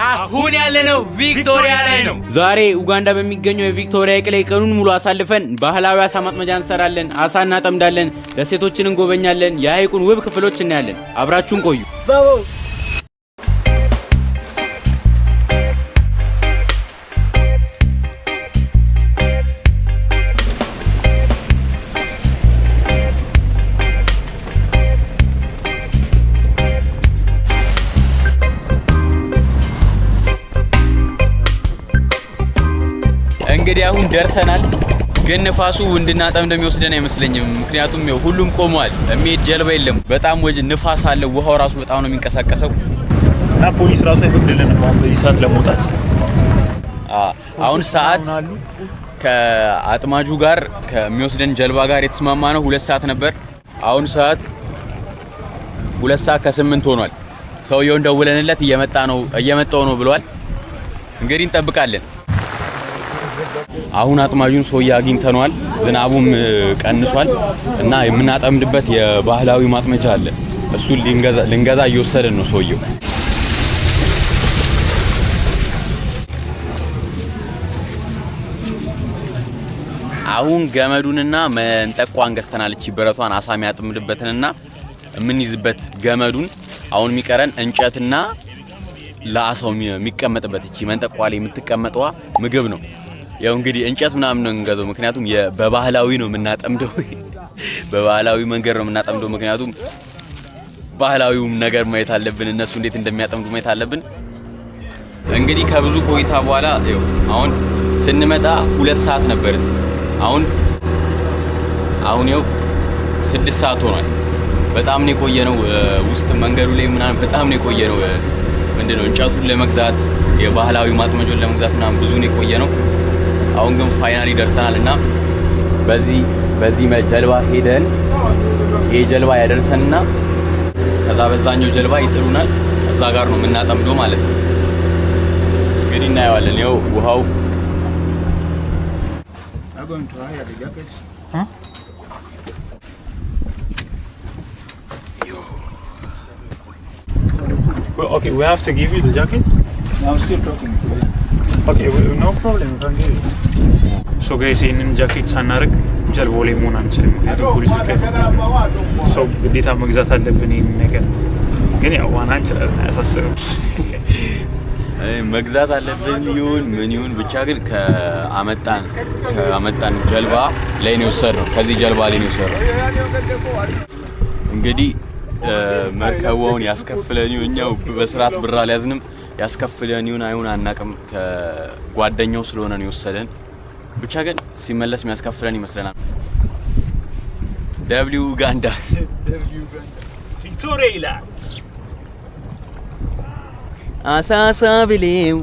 አሁን ያለነው ቪክቶሪያ ላይ ነው። ዛሬ ኡጋንዳ በሚገኘው የቪክቶሪያ ሐይቅ ላይ ቀኑን ሙሉ አሳልፈን ባህላዊ አሳ ማጥመጃ እንሰራለን፣ አሳ እናጠምዳለን፣ ደሴቶችን እንጎበኛለን፣ የሐይቁን ውብ ክፍሎች እናያለን። አብራችሁን ቆዩ። እንግዲህ አሁን ደርሰናል። ግን ንፋሱ እንድናጠም እንደሚወስደን አይመስለኝም። ምክንያቱም ሁሉም ቆሟል። የሚሄድ ጀልባ የለም። በጣም ንፋስ አለ። ውሃው ራሱ በጣም ነው የሚንቀሳቀሰው እና ፖሊስ ራሱ አይፈቅድልንም በዚህ ሰዓት ለመውጣት። አሁን ሰዓት ከአጥማጁ ጋር ከሚወስደን ጀልባ ጋር የተስማማ ነው 2 ሰዓት ነበር። አሁን ሰዓት 2 ሰዓት ከ8 ሆኗል። ሰውየውን ደውለንለት እየመጣው ነው ብሏል። እንግዲህ እንጠብቃለን። አሁን አጥማጁን ሰውዬ አግኝተናል። ዝናቡም ቀንሷል እና የምናጠምድበት የባህላዊ ማጥመጃ አለ። እሱን ልንገዛ እየወሰደን ነው ሰውየው። አሁን ገመዱንና መንጠቋን ገዝተናል። እቺ ብረቷን አሳ የሚያጥምድበትንና የምንይዝበት ገመዱን። አሁን የሚቀረን እንጨትና ለአሳው የሚቀመጥበት እቺ መንጠቋ ላይ የምትቀመጠዋ ምግብ ነው። ያው እንግዲህ እንጨት ምናምን ነው እንገዛው። ምክንያቱም በባህላዊ ነው የምናጠምደው። በባህላዊ መንገድ ነው የምናጠምደው። ምክንያቱም ባህላዊው ነገር ማየት አለብን። እነሱ እንዴት እንደሚያጠምዱ ማየት አለብን። እንግዲህ ከብዙ ቆይታ በኋላ አሁን ስንመጣ 2 ሰዓት ነበር እዚህ። አሁን ያው 6 ሰዓት ሆኗል። በጣም ነው የቆየነው። ውስጥ መንገዱ ላይ ምናምን በጣም ነው የቆየነው። ምንድነው እንጨቱን ለመግዛት የባህላዊ ማጥመጃውን ለመግዛት ምናምን ብዙ ነው የቆየነው። አሁን ግን ፋይናሊ ደርሰናል እና በዚህ ጀልባ ሄደን ይሄ ጀልባ ያደርሰንና ከዛ በዛኛው ጀልባ ይጥሉናል። እዛ ጋር ነው የምናጠምደው ማለት ነው። እንግዲህ እናየዋለን። ያው ውሃው Okay, we have to give you the jacket. I'm still talking to you. Okay, no problem. You can give it. So guys, in jacket ሳናርግ ጀልባው ላይ መሆን አንችልም። ምክንያቱም ፖሊሶች አይፈቅዱም። So ግዴታ መግዛት አለብን ይሄን ነገር። ግን ያው ዋና እንችላለን፣ አያሳስብም። መግዛት አለብን ይሁን ምን ይሁን ብቻ ግን ከአመጣን ጀልባ ላይ ነው የወሰድነው። ከዚህ ጀልባ ላይ ነው የወሰድነው። እንግዲህ መርከቡን ያስከፍለን እኛው በስርዓት ብር አልያዝንም። ያስከፍለን ይሁን አይሁን አናቅም። ከጓደኛው ስለሆነ ነው የወሰደን። ብቻ ግን ሲመለስ የሚያስከፍለን ይመስለናል። ደብሊው ኡጋንዳ ቪክቶሪያ ይላል። አሳሳብሊው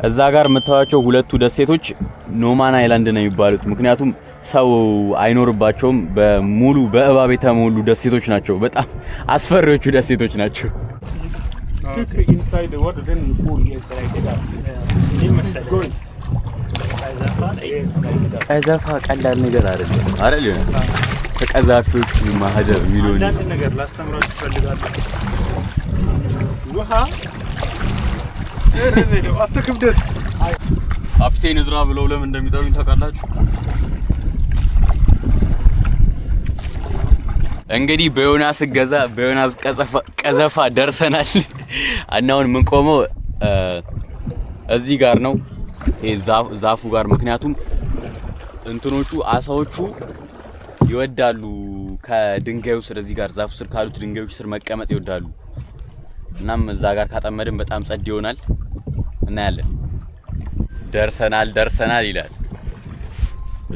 እዛ ጋር የምታዩቸው ሁለቱ ደሴቶች ኖማን አይላንድ ነው የሚባሉት። ምክንያቱም ሰው አይኖርባቸውም። በሙሉ በእባብ የተሞሉ ደሴቶች ናቸው። በጣም አስፈሪዎቹ ደሴቶች ናቸው። ቀዘፋ ቀላል ነገር አይደለም። ተቀዛፊዎች ማህደር ሚሊዮን ነገር ላስተምራችሁ ፈልጋለሁ። ውሃ አትክብደት ካፒቴን እዝራ ብለው ለምን እንደሚጠሩኝ ታውቃላችሁ? እንግዲህ በዮናስ ቀዘፋ ደርሰናል። አናውን ምን ቆመው እዚህ ጋር ነው ዛፉ ጋር። ምክንያቱም እንትኖቹ አሳዎቹ ይወዳሉ ከድንጋዩ ስር እዚህ ጋር ዛፉ ስር ካሉት ድንጋዮች ስር መቀመጥ ይወዳሉ። እናም እዛ ጋር ካጠመድን በጣም ጸድ ይሆናል። እናያለን። ደርሰናል ይላል።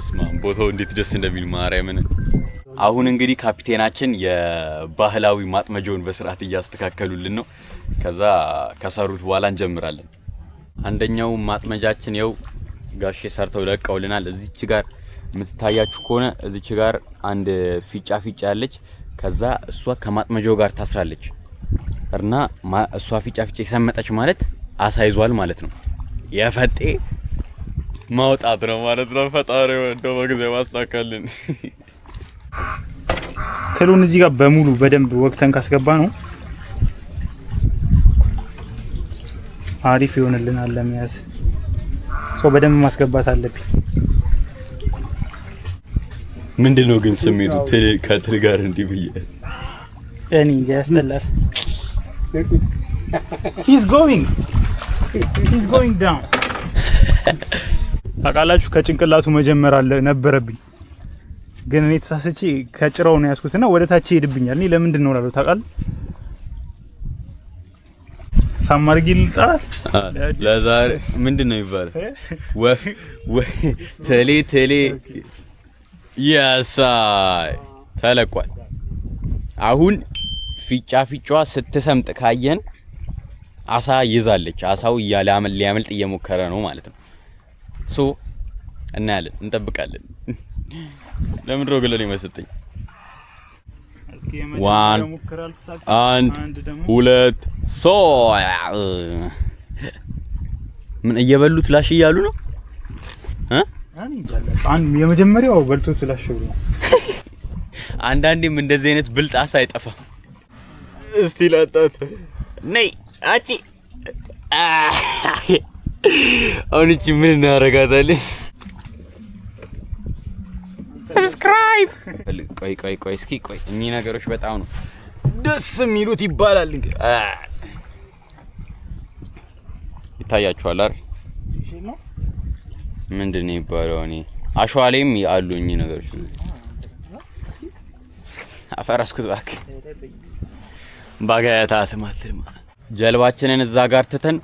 እስማ ቦታው እንዴት ደስ እንደሚል ማርያምን። አሁን እንግዲህ ካፒቴናችን የባህላዊ ማጥመጃውን በስርዓት እያስተካከሉልን ነው። ከዛ ከሰሩት በኋላ እንጀምራለን። አንደኛው ማጥመጃችን ያው ጋሼ ሰርተው ለቀውልናል። እዚች ጋር የምትታያችሁ ከሆነ እዚች ጋር አንድ ፊጫ ያለች። ከዛ እሷ ከማጥመጃው ጋር ታስራለች እና እሷ ፊጫ የሰመጠች ማለት አሳይዟል ማለት ነው። የፈጤ ማውጣት ነው ማለት ነው። ፈጣሪው እንደው በጊዜ ማሳካልን። ትሉን እዚህ ጋር በሙሉ በደንብ ወቅተን ካስገባ ነው አሪፍ ይሆንልናል ለመያዝ። ሰው በደንብ ማስገባት አለብኝ። ምንድነው ግን ስሜቱ ከትል ጋር እንዲህ ብዬ እኔ ያስጠላል። he's going down ታውቃላችሁ። ከጭንቅላቱ መጀመር ነበረብኝ ግን እኔ ተሳስቼ ከጭራው ነው ያስኩትና ወደ ታች ይሄድብኛል። እኔ ለምንድን ነው እላለሁ ታውቃለህ። ሳማርጊል ጣት ለዛሬ ምንድነው ይባላል ወይ ተሌ ያሳይ ተለቋል። አሁን ፊጫዋ ስትሰምጥ ካየን አሳ ይዛለች። አሳው ሊያመልጥ እየሞከረ ነው ማለት ነው። ሶ እናያለን፣ እንጠብቃለን። ለምን ነው ገለኔ መስጠኝ? ዋን አንድ ሁለት ሶ ምን እየበሉት ላሽ እያሉ ነው አንድ የመጀመሪያው በልቶ ስላሸው ነው። አንዳንዴም እንደዚህ አይነት ብልጥ አሳ አይጠፋም። እስቲ ላጣት ነይ አቺ አሁን እቺ ምን እናረጋታለን? ሰብስክራይብ ቆይ እስኪ ቆይ። እኚህ ነገሮች በጣም ነው ደስ የሚሉት ይባላል። ይታያችኋል አይደል? ምንድነው ይባላል? እኔ አሸዋ ላይም ያሉ እኚህ ነገሮች አፈራስኩት እባክህ። ባጋያታ ስማትልማ ጀልባችንን እዛ ጋር ትተን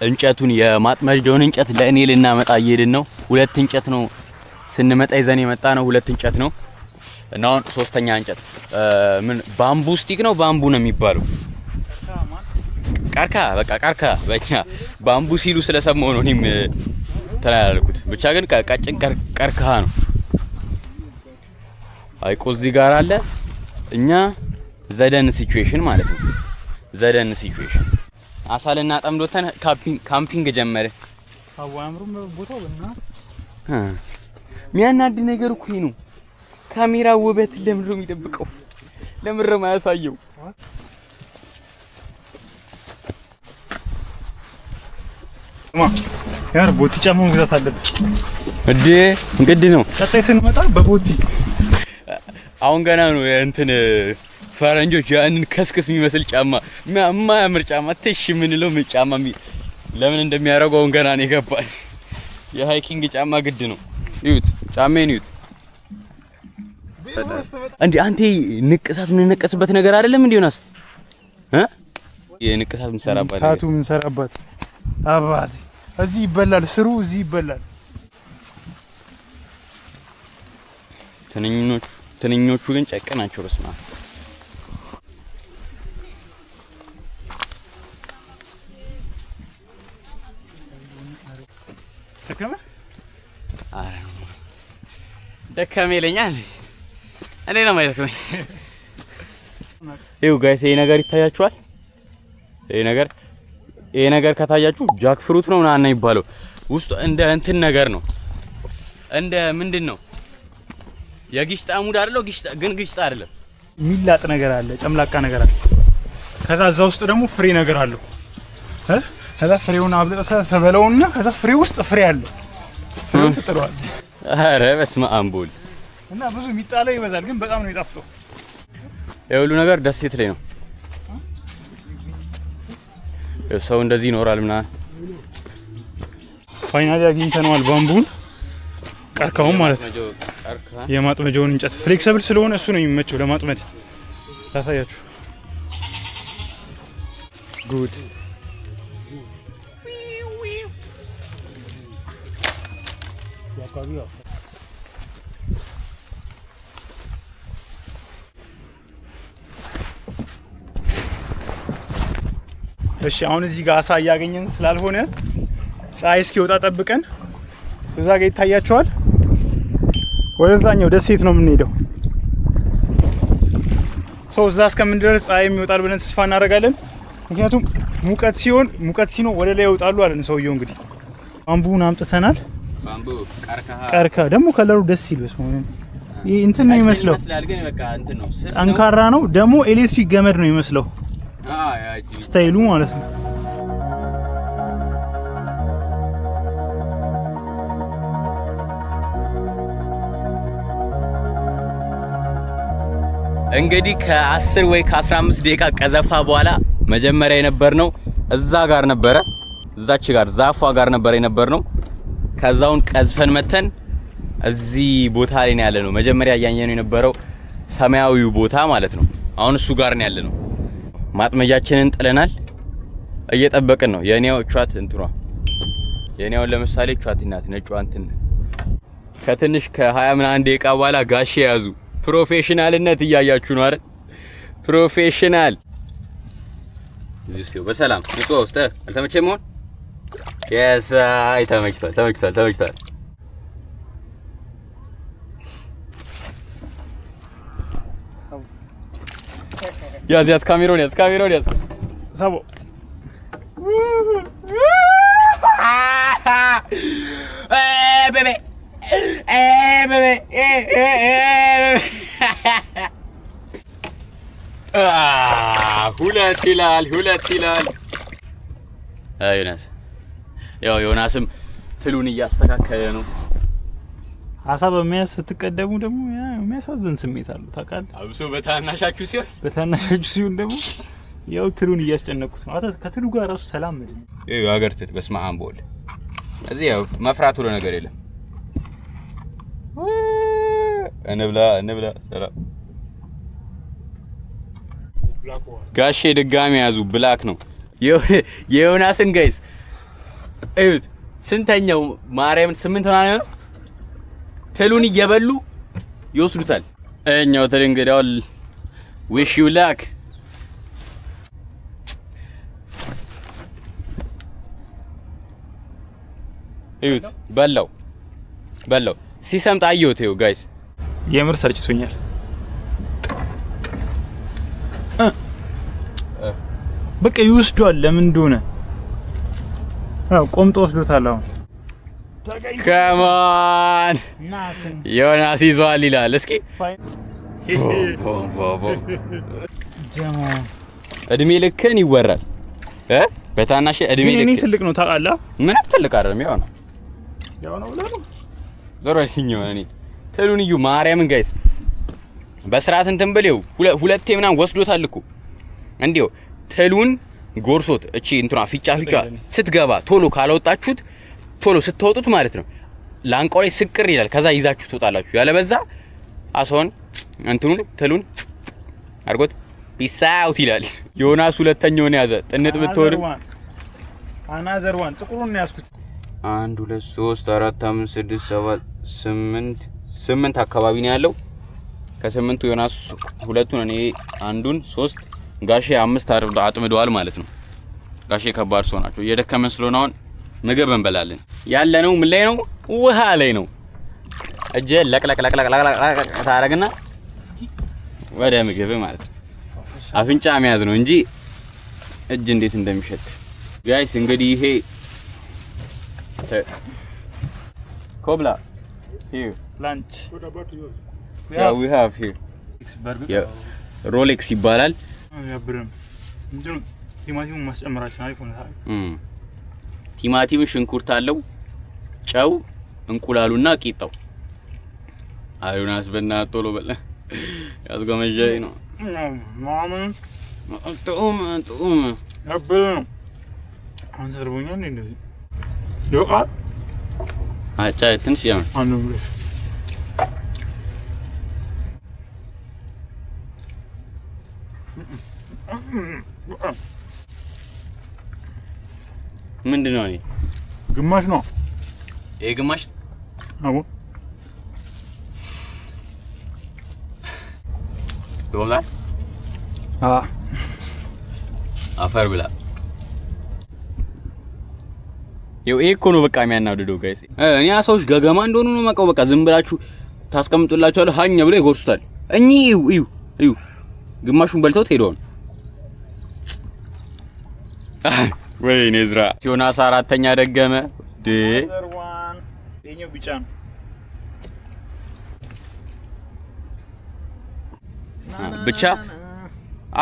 እንጨቱን የማጥመጃውን እንጨት ለእኔ ልናመጣ እየሄድን ነው። ሁለት እንጨት ነው ስንመጣ ይዘን የመጣ ነው። ሁለት እንጨት ነው እና አሁን ሶስተኛ እንጨት ምን ባምቡ ስቲክ ነው ባምቡ ነው የሚባለው? ቀርካ በቃ ቀርካ በእኛ ባምቡ ሲሉ ስለሰማው ነው እኔም ተላላልኩት። ብቻ ግን ቀጭን ቀርካ ነው። አይቆ እዚህ ጋር አለ። እኛ ዘደን ሲቹዌሽን ማለት ነው። ዘደን ሲቹዌሽን አሳልና ጠምዶተን ካምፒንግ ጀመረ። አዋምሩም ቦታው በእና ሚያናድ ነገር እኮ ነው። ካሜራ ውበት ለምን ነው የሚደብቀው? ለምን ነው የማያሳየው? ያር ቦቲ ጫማ መግዛት አለብኝ እንግዲህ ነው። ቀጣይ ስንመጣ በቦቲ አሁን ገና ነው እንትን ፈረንጆች ያንን ከስክስ የሚመስል ጫማ የማያምር ጫማ ትሽ የምንለው ጫማ ለምን እንደሚያደርገው አሁን ገና ነው የገባኝ። የሃይኪንግ ጫማ ግድ ነው። ይዩት ጫማዬን ይዩት። እንዴ አንተ ንቅሳት ምን ነቀስበት ነገር አይደለም እንዴ ዮናስ? የንቅሳት ምን ሰራባት? ታቱ ምን ሰራባት? አባት እዚህ ይበላል፣ ስሩ እዚህ ይበላል። ትንኞቹ ግን ጨቀናቸው። በስማ ደከመ ይለኛል። እኔ ነው የማይደክመኝ። ይኸው ጋይስ ይሄ ነገር ይታያችኋል። ይሄ ነገር ከታያችሁ ጃክ ፍሩት ነው ምናምን ነው የሚባለው። ውስጡ እንደ እንትን ነገር ነው። እንደ ምንድን ነው የግሽጣ ሙድ አይደለም። ግን ግሽጣ አይደለም። የሚላጥ ነገር አለ፣ ጨምላቃ ነገር አለ። ከዛ እዛ ውስጥ ደግሞ ፍሬ ነገር አለው። ከዛ ፍሬውን አብልጠህ ሰበለውና ከዛ ፍሬ ውስጥ ፍሬ አለ። ፍሬው ተጥሏል። አረ በስመ አብ ቦል እና ብዙ የሚጣለው ይበዛል፣ ግን በጣም ነው የሚጣፍጠው። የሁሉ ነገር ደሴት ላይ ነው። ሰው እንደዚህ ይኖራል ምናምን። ፋይናሊ አግኝተነዋል ባምቡን፣ ቀርካውን ማለት ነው። የማጥመጃውን እንጨት ፍሌክሲብል ስለሆነ እሱ ነው የሚመቸው ለማጥመድ። ታሳያችሁ። ጉድ እሺ አሁን እዚህ ጋር አሳ እያገኘን ስላልሆነ ፀሐይ እስኪወጣ ጠብቀን እዛ ጋር ይታያቸዋል። ወደዛኛው ደሴት ነው የምንሄደው። እዛ እስከምንደርስ ፀሐይ የሚወጣል ብለን ተስፋ እናደርጋለን። ምክንያቱም ሙቀት ሲኖር ወደ ላይ ይወጣሉ አለን ሰውየው። እንግዲህ ባምቡን አምጥተናል። ባምቡ ቀርካ ደግሞ ከለሩ ደስ ይልስ ማለት ይሄ እንትን ነው የሚመስለው። ይመስላል ግን በቃ እንትን ነው። ጠንካራ ነው ደግሞ ኤሌክትሪክ ገመድ ነው የሚመስለው። ስታይሉ ማለት ነው። እንግዲህ ከ10 ወይ ከ15 ደቂቃ ቀዘፋ በኋላ መጀመሪያ የነበርነው እዛ ጋር ነበረ፣ እዛች ጋር ዛፏ ጋር ነበር የነበርነው። ከዛውን ቀዝፈን መተን እዚህ ቦታ ላይ ነው ያለነው። መጀመሪያ ያያየነው የነበረው ሰማያዊው ቦታ ማለት ነው። አሁን እሱ ጋር ነው ያለነው። ማጥመጃችንን ጥለናል፣ እየጠበቅን ነው። የኔው ቿት እንትሯ የኔው ለምሳሌ ቿት እናት ነጯ እንትን ከትንሽ ከ20 ምናምን ደቂቃ በኋላ ጋሼ ያዙ። ፕሮፌሽናልነት እያያችሁ ነው አይደል? ፕሮፌሽናል እዚህ በሰላም ንጹህ ውስጥ አልተመቸም ሆነ ተመችቷል። ያዝ ካሜራውን ያዝ ሳቦ ቤቤ ሁለት ይላል። ዮናስ ያው ዮናስም ትሉን እያስተካከለ ነው። አሳ በሚያስ ስትቀደሙ ደግሞ የሚያሳዝን ስሜት አለው ታውቃለህ። አብሶ በታናሻችሁ ሲሆን ደግሞ ያው ትሉን እያስጨነቁት ነው። ከትሉ ጋር ራሱ ሰላም ነው። ይሄ ሀገር ትል በስመ አብ ወልድ እዚህ ያው መፍራት ሁሉ ነገር የለም። እንብላ ሰላም ጋሼ ድጋሚ ያዙ። ብላክ ነው የዮናስን ጋይስ እዩት። ስንተኛው ማርያምን 8 ሆና ነው። ትሉን እየበሉ ይወስዱታል። እኛው ትል እንግዲያው ዊሽ ዩ ላክ እዩት። በላው ሲሰምጥ አየሁት። ይኸው ጋይስ የምር ሰልችቶኛል። በቃ ይወስዷል። ለምን እንደሆነ ቆምጦ ወስዶታል። አሁን ከማን ዮናስ ይዟል ይላል። እስኪ እድሜ ልክን ይወራል። በታናሽ እድሜ ልክ እኔ ትልቅ ነው ታውቃለህ። ምንም ትልቅ አይደለም። ያው ነው ብለህ ነው ዘሮሽኛው እኔ ትሉን እዩ። ማርያምን ጋይስ በስርዓት እንትን ብለው ሁለቴ ምናምን ወስዶታል እኮ እንዴው ትሉን ጎርሶት እቺ እንትኗ ፊጫ ስትገባ ቶሎ ካላወጣችሁት ቶሎ ስትወጡት ማለት ነው ላንቃው ላይ ስቅር ይላል። ከዛ ይዛችሁ ትወጣላችሁ። ያለበዛ አሶን እንትኑን ትሉን አርጎት ፒስ አውት ይላል። ዮናስ ሁለተኛውን ያዘ። ጥንጥ ብትወርም አናዘር ዋን ጥቁሩን ነው ያስኩት። 1 2 3 4 5 6 7 8 አካባቢ ነው ያለው። ከ8ቱ ዮናስ ሁለቱን እኔ አንዱን 3 ጋሼ 5 አጥምደዋል ማለት ነው። ጋሼ ከባድ ሰው ናቸው። እየደከመን ስለሆነ አሁን ምግብ እንበላለን። ያለነው ምን ላይ ነው? ውሃ ላይ ነው። እጄ ለቅለቅ ታረግና ወደ ምግብ ማለት ነው። አፍንጫ መያዝ ነው እንጂ እጅ እንዴት እንደሚሸት ጋይስ። እንግዲህ ይሄ ኮብላ here lunch what about yours? we have here ሮሌክስ ይባላል። ያብረም እንዴ ቲማቲም ማስጨመራችን አሪፍ ነው። ቲማቲም ሽንኩርት አለው፣ ጨው፣ እንቁላሉና ቂጣው። ዮናስ በእናትህ ቶሎ በለ ያዝገመጀኝ ነው። ማማን ጡም ያብረም አንሰርቦኛል እንደዚህ ዶቃ አጫ ትንሽ ያው አንብልሽ ምንድነው? እኔ ግማሽ ነው። ይሄ ግማሽ አዎ ዶላ አፈር ብላ ይሄ እኮ ነው በቃ የሚያናድደው ጋይስ። እኔ አሳዎች ገገማ እንደሆኑ ነው የማውቀው። በቃ ዝም ብላችሁ ታስቀምጡላችኋል ሀኛ ብለው ይጎርሱታል። እኚህ እዩ ግማሹን በልተውት ሄደዋል። ወይኔ ዝራ ዮናስ አራተኛ ደገመ። የኛው ቢጫ ነው። ብቻ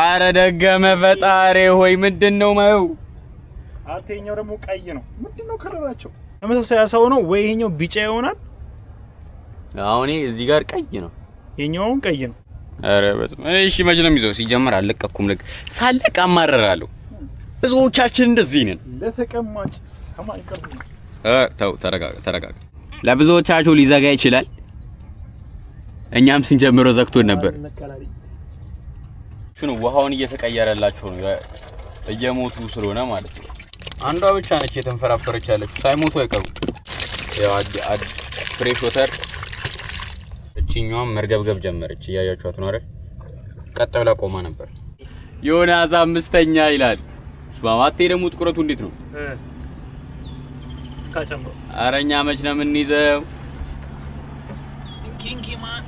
አረ ደገመ ፈጣሪ ሆይ ምንድነው ማየው? አቴኛው ደግሞ ቀይ ነው። ምንድነው ከለራቸው? ተመሳሳይ አሳው ነው ወይ ይሄኛው ቢጫ ይሆናል? አሁን እዚህ ጋር ቀይ ነው፣ የኛውም ቀይ ነው። አረ በስመ እሺ መች ነው የሚይዘው? ሲጀመር አለቀኩም ልክ ሳለቅ አማረራለሁ። ብዙዎቻችን እንደዚህ ነን። ለተቀማጭ ሰማይ ቀርብ ነው። ተው ተረጋጋ። ለብዙዎቻችሁ ሊዘጋ ይችላል። እኛም ስንጀምረው ዘግቶን ነበር። ሽኑ ውሃውን እየተቀየረላችሁ ነው እየሞቱ ስለሆነ ማለት ነው። አንዷ ብቻ ነች የተንፈራፈረች ያለችው ሳይሞቱ አይቀሩም። ያው ፍሬሽ ወተር እቺኛዋም መርገብገብ ጀመረች። እያያችኋት ነው አይደል? ቀጥ ብላ ቆማ ነበር። ዮናስ አምስተኛ ይላል። ስማማቴ ደግሞ ጥቁረቱ እንዴት ነው? ካጨምሮ አረኛ መች ነው የምንይዘው? ኪንኪ ማን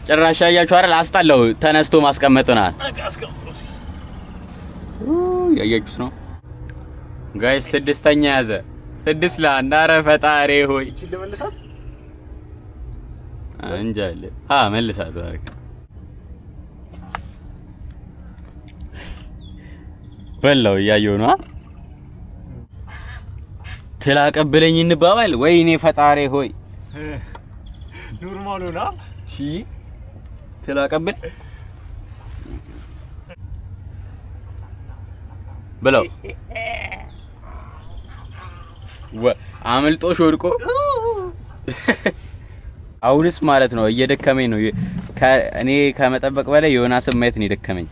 ጭራሽ ያያችሁ አይደል? አስጣለው ተነስቶ ማስቀመጥና አስቀምጦ ያያችሁት ነው ጋይስ። ስድስተኛ ያዘ 6 ለ1። ኧረ ፈጣሪ ሆይ እቺ ለመልሳት እንጃለ መልሳት በቃ በላው እያየሁ ነው። ተላቀበለኝ እንባባል። ወይኔ ፈጣሪ ሆይ ኖርማሉ ነው። እሺ ተላቀበል በላው አመልጦሽ ወድቆ አሁንስ ማለት ነው እየደከመኝ ነው። እኔ ከመጠበቅ በላይ ዮናስን ማየት ነው የደከመኝ።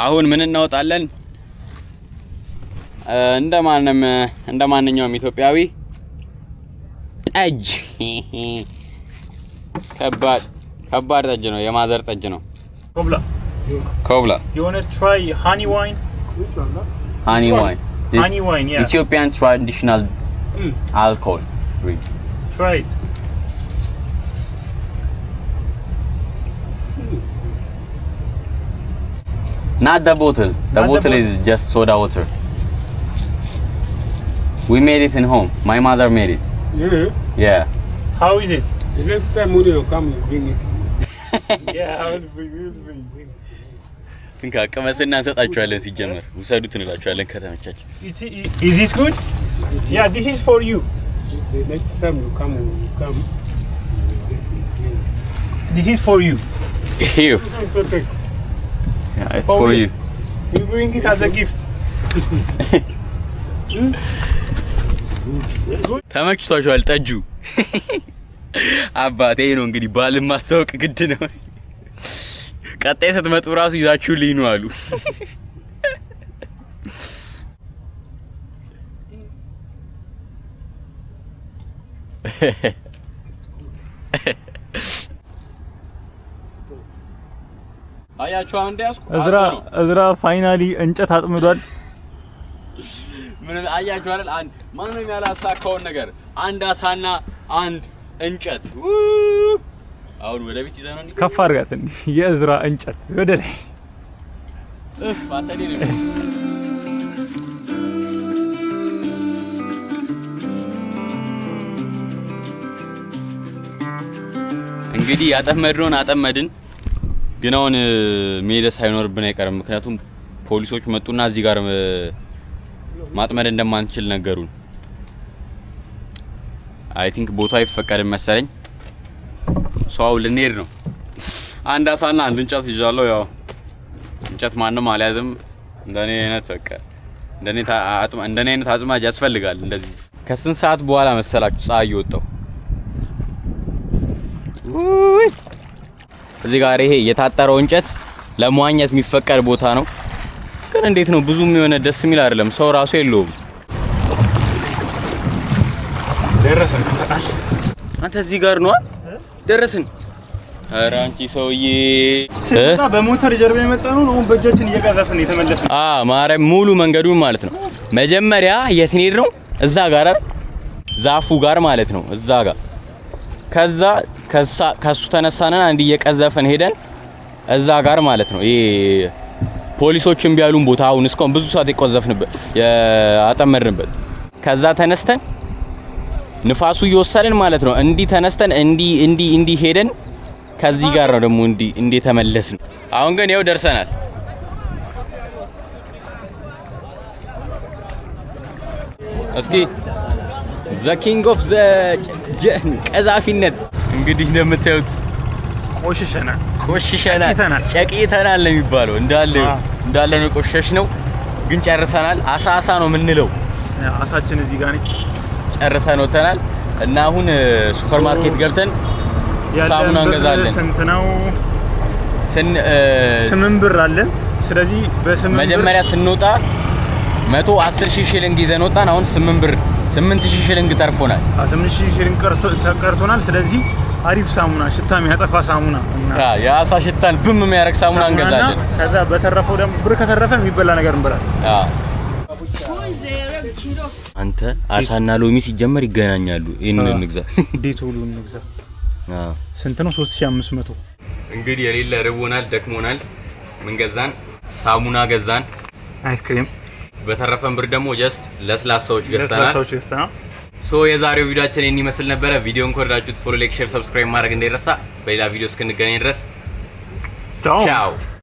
አሁን ምን እናወጣለን? እንደማንኛውም ኢትዮጵያዊ ጠጅ፣ ከባድ ጠጅ ነው። የማዘር ጠጅ ነው። ኮብላ You want to try honey wine? Honey wine. Honey wine, yeah. Ethiopian traditional alcohol drink. Try it. Not the bottle. The bottle is just soda water. We made it in home. My mother made it. Yeah. How is it? The next time when you come, you bring it. Yeah, I will bring. እንካ ቀመስና እንሰጣችኋለን። ሲጀመር ውሰዱት እንላችኋለን ከተመቻችሁ። Is it good? Yeah, this is for you. The next time you come. This is for you. Here. Perfect. Yeah, it's for you. You bring it as a gift. ተመችቷችኋል ጠጁ? አባቴ ነው እንግዲህ ባልን ማስታወቅ ግድ ነው። ቀጣይ ስትመጡ ራሱ ይዛችሁልኝ ነው አሉ። አያችሁ አንዴ ያስኩ እዝራ ፋይናሊ እንጨት አጥምዷል። ምን አያችሁ አይደል? ማንም ያላሳካውን ነገር አንድ አሳና አንድ እንጨት። አሁን ወደ ቤት ይዘናል። ከፍ አድርጋት የእዝራ እንጨት ወደ ላይ አታኔ ነው። እንግዲህ ያጠመድነውን አጠመድን፣ ግን አሁን መሄድ ሳይኖርብን አይቀርም። ምክንያቱም ፖሊሶች መጡና እዚህ ጋር ማጥመድ እንደማንችል ነገሩን። አይ ቲንክ ቦታ አይፈቀድም መሰለኝ። ሰው ልንሄድ ነው። አንድ አሳና አንድ እንጨት ይዣለሁ። ያው እንጨት ማንም አልያዝም። እንደኔ አይነት አጥማጅ ያስፈልጋል። እንደዚህ ከስንት ሰዓት በኋላ መሰላችሁ ፀሐይ የወጣው? እዚህ ጋር ይሄ የታጠረው እንጨት ለመዋኘት የሚፈቀድ ቦታ ነው። ግን እንዴት ነው ብዙም የሆነ ደስ የሚል አይደለም። ሰው ራሱ የለውም። ደረሰን። አንተ እዚህ ጋር ነው ደረስን። ኧረ አንቺ ሰውዬ ስንታ በሞተር ጀርባ የመጣ ነው። አሁን በእጃችን እየቀረፍን የተመለስን። ማርያም ሙሉ መንገዱን ማለት ነው። መጀመሪያ የት እንሄድ ነው? እዛ ጋር ዛፉ ጋር ማለት ነው። እዛ ጋር ከሱ ተነሳነን አንድ እየቀዘፈን ሄደን እዛ ጋር ማለት ነው። ይሄ ፖሊሶችን ቢያሉን ቦታ አሁን እስካሁን ብዙ ሰዓት የቆዘፍንበት ያጠመድንበት። ከዛ ተነስተን ንፋሱ እየወሰደን ማለት ነው። እንዲ ተነስተን እንዲ ሄደን ከዚህ ጋር ነው ደግሞ እንዴ ተመለስን። አሁን ግን ይኸው ደርሰናል። እስኪ ዘ ኪንግ ኦፍ ዘ ቀዛፊነት እንግዲህ እንደምታዩት ቆሽሸናል ጨቂተናል ነው የሚባለው። እንዳለ ነው ቆሸሽ ነው ግን ጨርሰናል። አሳ ነው የምንለው። አሳችን እዚህ ጋር ነች። ጨርሰን ወተናል እና አሁን ሱፐር ማርኬት ገብተን ሳሙና እንገዛለን። ስንት ነው? 8 ብር አለን። ስለዚህ በ8 መጀመሪያ ስንወጣ 110,000 ሽልንግ ይዘን ወጣን። አሁን 8,000 ሽልንግ ተርፎናል። 8,000 ሽልንግ ቀርቶናል። ስለዚህ አሪፍ ሳሙና፣ ሽታ የሚያጠፋ ሳሙና እና የአሳ ሽታን ብም የሚያረግ ሳሙና እንገዛለን። ከዛ በተረፈው ደግሞ ብር ከተረፈ የሚበላ ነገር እንበላለን። አንተ አሳና ሎሚ ሲጀመር ይገናኛሉ። ይሄንን እንግዛ፣ ዴቶሉ እንግዛ። ስንት ነው? 3500። እንግዲህ የሌለ ርቦናል፣ ደክሞናል። ምን ገዛን? ሳሙና ገዛን፣ አይስክሪም። በተረፈን ብር ደግሞ ጀስት ለስላሳዎች ገዝተናል። ሶ የዛሬው ቪዲዮአችን ይሄን ይመስል ነበረ። ቪዲዮን ከወደዳችሁት ፎሎ፣ ላይክ፣ ሼር፣ ሰብስክራይብ ማድረግ እንዳይረሳ። በሌላ ቪዲዮ እስክንገናኝ ድረስ ቻው።